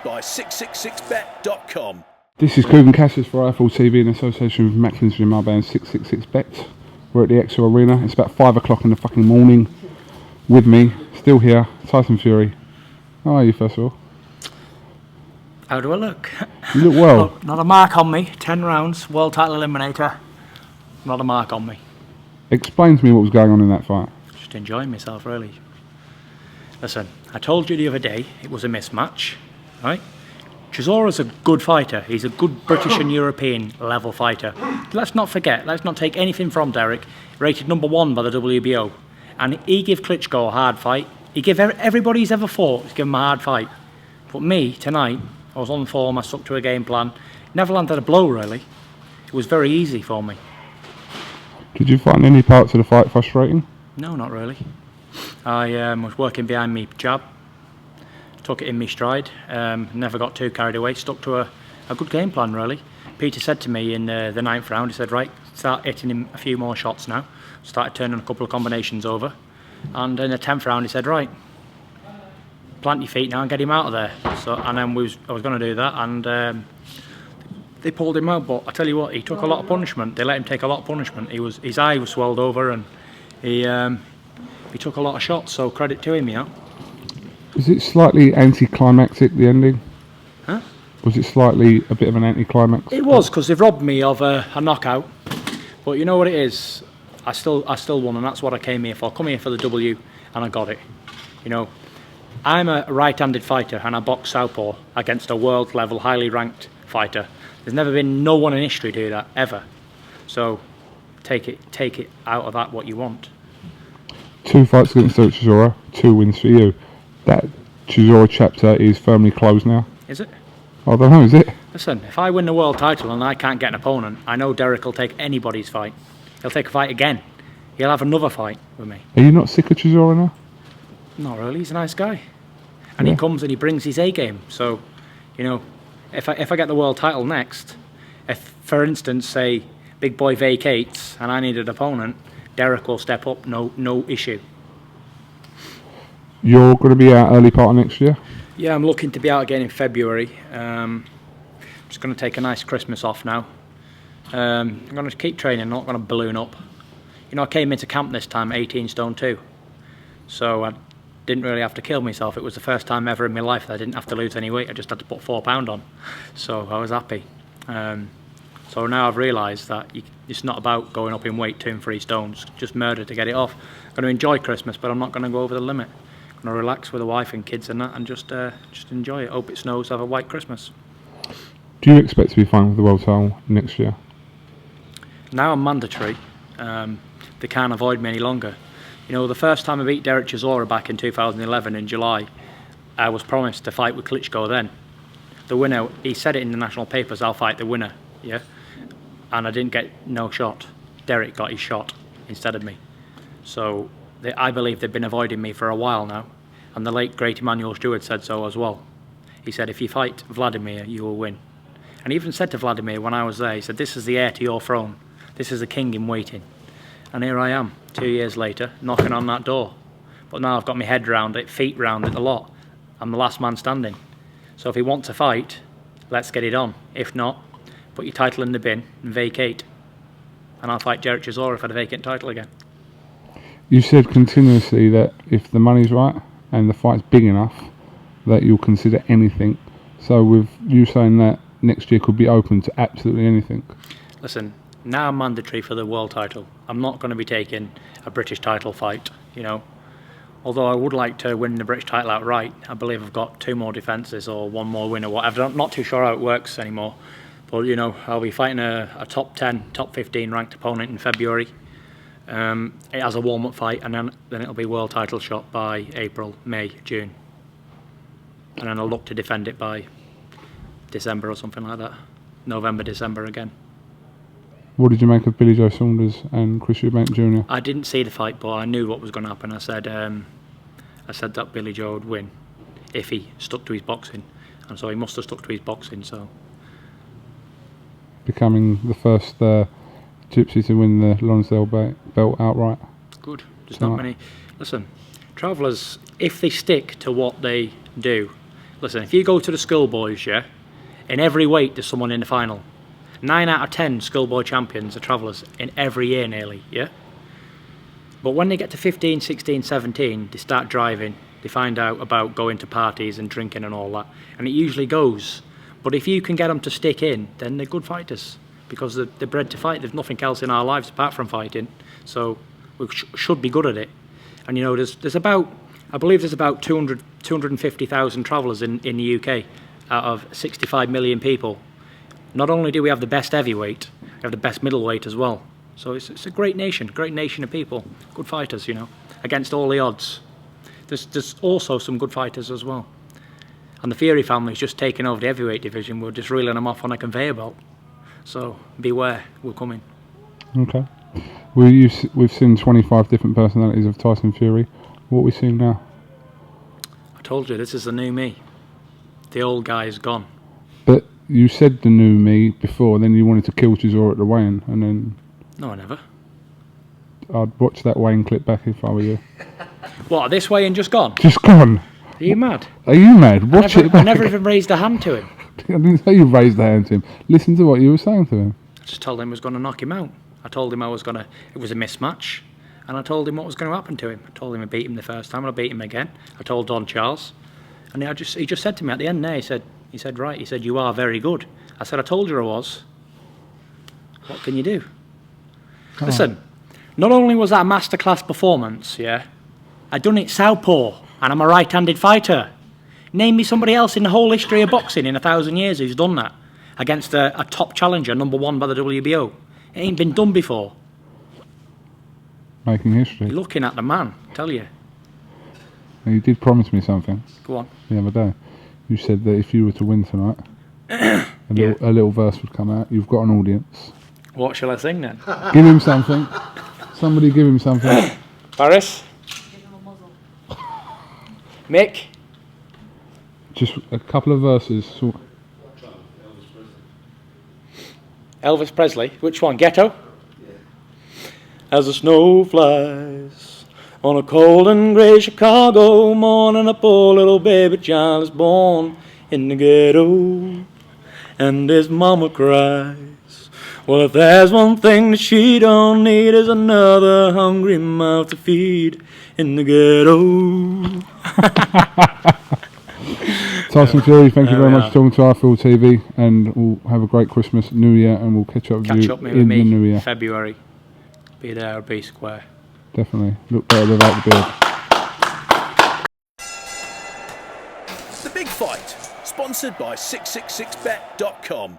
sponsored by 666bet.com. This is Kugan Cassius for IFL TV in association with Macklin's Gym and 666bet. We're at the Exeter Arena. It's about 5 o'clock in the fucking morning. With me, still here, Tyson Fury. How are you, first of all? How do I look? You look well. Oh, not a mark on me. 10 rounds, world title eliminator. Not a mark on me. Explain to me what was going on in that fight. Just enjoying myself, really. Listen, I told you the other day it was a mismatch, right? Chisora's a good fighter. He's a good British and European level fighter. Let's not forget, let's not take anything from Derek. Rated #1 by the WBO. And he gave Klitschko a hard fight. He gave everybody he's ever fought, he's given him a hard fight. But me, tonight, I was on form, I stuck to a game plan. Never landed a blow, really. It was very easy for me. Did you find any parts of the fight frustrating? No, not really. I was working behind me jab, took it in me stride, never got too carried away, stuck to a good game plan, really. Peter said to me in the 9th round, he said, right, start hitting him a few more shots now. Started turning a couple of combinations over. And in the 10th round, he said, right, plant your feet now and get him out of there. So, and then I was going to do that, and they pulled him out. But I tell you what, he took a lot of punishment. They let him take a lot of punishment. His eye was swelled over, and he took a lot of shots. So credit to him, yeah. Was it slightly anticlimactic, the ending? Huh? Was it slightly a bit of an anticlimax? It was, because they've robbed me of a knockout. But you know what it is? I still won, and that's what I came here for. I come here for the W, and I got it. You know, I'm a right-handed fighter, and I box southpaw against a world-level, highly ranked fighter. There's never been no one in history do that ever. So take it out of that what you want. 2 fights against Derek Chisora, 2 wins for you. That Chisora chapter is firmly closed now. Is it? I don't know, is it? Listen, if I win the world title and I can't get an opponent, I know Derek will take anybody's fight. He'll take a fight again. He'll have another fight with me. Are you not sick of Chisora now? Not really. He's a nice guy, and he comes and he brings his A game. So, you know, if I get the world title next, if for instance, say, Big Boy vacates and I need an opponent, Derek will step up. No issue. You're going to be out early part of next year? Yeah, I'm looking to be out again in February. I'm just going to take a nice Christmas off now. I'm going to keep training, I'm not going to balloon up. You know, I came into camp this time 18 stone 2. So I didn't really have to kill myself. It was the first time ever in my life that I didn't have to lose any weight. I just had to put 4 pound on. So I was happy. So now I've realised that it's not about going up in weight 2 and 3 stones. Just murder to get it off. I'm going to enjoy Christmas, but I'm not going to go over the limit. I'm going to relax with the wife and kids and that, and just enjoy it. Hope it snows, have a white Christmas. Do you expect to be fine with the world title next year? Now I'm mandatory. They can't avoid me any longer. You know, the first time I beat Derek Chisora back in 2011 in July, I was promised to fight with Klitschko then. The winner, he said it in the national papers, I'll fight the winner, yeah? And I didn't get no shot. Derek got his shot instead of me. So I believe they've been avoiding me for a while now. And the late great Emmanuel Stewart said so as well. He said, if you fight Vladimir, you will win. And he even said to Vladimir when I was there, he said, this is the heir to your throne. This is the king in waiting. And here I am, 2 years later, knocking on that door. But now I've got my head round it, feet round it a lot. I'm the last man standing. So if he wants to fight, let's get it on. If not, put your title in the bin and vacate. And I'll fight Derek Chisora for the vacant title again. You said continuously that if the money's right and the fight's big enough, that you'll consider anything. So with you saying that next year could be open to absolutely anything. Listen, now I'm mandatory for the world title. I'm not going to be taking a British title fight, you know. Although I would like to win the British title outright. I believe I've got 2 more defences or 1 more win or whatever. I'm not too sure how it works anymore. But, you know, I'll be fighting a top 10, top 15 ranked opponent in February. It has a warm-up fight, and then it'll be world title shot by April, May, June. And then I'll look to defend it by December or something like that. November, December again. What did you make of Billy Joe Saunders and Chris Eubank Jr.? I didn't see the fight, but I knew what was going to happen. I said that Billy Joe would win if he stuck to his boxing, and so he must have stuck to his boxing. So becoming the first gypsy to win the Lonsdale belt outright. Good. There's not many. Listen, travellers, if they stick to what they do, Listen, if you go to the schoolboys, yeah, in every weight there's someone in the final. 9 out of 10 schoolboy champions are travellers in every year nearly, yeah? But when they get to 15, 16, 17, they start driving, they find out about going to parties and drinking and all that, and it usually goes. But if you can get them to stick in, then they're good fighters, because they're bred to fight. There's nothing else in our lives apart from fighting, so we should be good at it. And you know, there's about, I believe there's about 250,000 travellers in the UK out of 65 million people. Not only do we have the best heavyweight, we have the best middleweight as well. So it's a great nation of people, good fighters, you know, against all the odds. There's also some good fighters as well. And the Fury family's just taken over the heavyweight division. We're just reeling them off on a conveyor belt. So beware, we're coming. Okay. We've seen 25 different personalities of Tyson Fury. What are we seeing now? I told you, this is the new me. The old guy is gone. But you said the new me before, then you wanted to kill Chisora at the weigh-in, and then... No, I never. I'd watch that weigh-in clip back if I were you. What, this weigh-in just gone? Just gone? Are you mad? Are you mad? Watch it back. I never even raised a hand to him. I didn't say you raised a hand to him. Listen to what you were saying to him. I just told him I was going to knock him out. I told him it was a mismatch, and I told him what was going to happen to him. I told him I beat him the first time, and I beat him again. I told Don Charles, and he just said to me at the end there, he said, right, he said, you are very good. I said, I told you I was. What can you do? Oh. Listen, not only was that a masterclass performance, yeah, I done it southpaw, and I'm a right-handed fighter. Name me somebody else in the whole history of boxing in 1,000 years who's done that against a top challenger, #1 by the WBO. It ain't been done before. Making history. You're looking at the man, I tell you. You did promise me something. Go on. The other day. You said that if you were to win tonight, a little verse would come out. You've got an audience. What shall I sing then? Give him something. Somebody give him something. Paris? Mick? Just a couple of verses. Elvis Presley? Which one? Ghetto? As the snow flies on a cold and grey Chicago morning, a poor little baby child is born in the ghetto, and his mama cries. Well, if there's one thing that she don't need, is another hungry mouth to feed in the ghetto. Tyson Fury, thank you very much for talking to IFL TV, and we'll have a great Christmas, New Year, and we'll catch up with you in the New Year. February. Be there or be square. Definitely. Look better without the beard. The Big Fight, sponsored by 666bet.com.